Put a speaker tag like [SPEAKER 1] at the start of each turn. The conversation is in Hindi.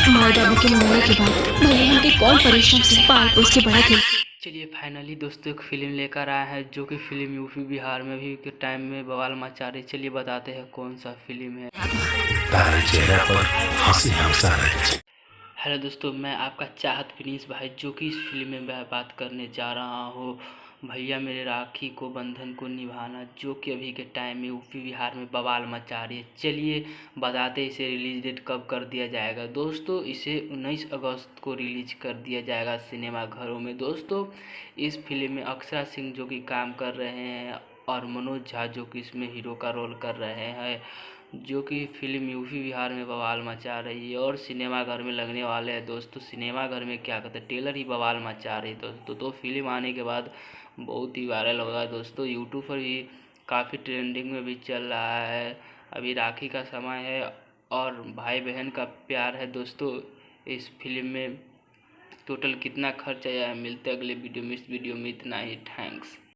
[SPEAKER 1] माँ बाबू के मरने के बाद भले हमके कौन परिश्रम से पाल पोस के बड़ा किया।
[SPEAKER 2] चलिए फाइनली दोस्तों एक फिल्म लेकर आए हैं जो कि फिल्म यूपी बिहार में भी के टाइम में बवाल मचा रही। चलिए बताते हैं कौन सा फिल्म है।
[SPEAKER 3] तारे चेहरे पर हंसी हंसा रहे।
[SPEAKER 2] हेलो दोस्तों, मैं आपका चाहत फिनिश भाई जो कि इस फिल्म में मैं बात करने जा रहा हूँ भैया मेरे राखी को बंधन को निभाना, जो कि अभी के टाइम में यूपी बिहार में बवाल मचा रही है। चलिए बताते इसे रिलीज डेट कब कर दिया जाएगा। दोस्तों इसे 19 अगस्त को रिलीज कर दिया जाएगा सिनेमा घरों में। दोस्तों इस फिल्म में अक्षरा सिंह जो कि काम कर रहे हैं और मनोज झा जो कि इसमें हीरो का रोल कर रहे हैं, जो कि फिल्म यूपी बिहार में बवाल मचा रही है और सिनेमा घर में लगने वाले हैं। दोस्तों सिनेमा घर में क्या कहते हैं, ट्रेलर ही बवाल मचा रही है दोस्तों। तो फिल्म आने के बाद बहुत ही वायरल होगा दोस्तों। यूट्यूब पर भी काफ़ी ट्रेंडिंग में भी चल रहा है। अभी राखी का समय है और भाई बहन का प्यार है दोस्तों। इस फिल्म में टोटल कितना खर्च आया है, मिलते अगले वीडियो में। इस वीडियो में इतना ही। थैंक्स।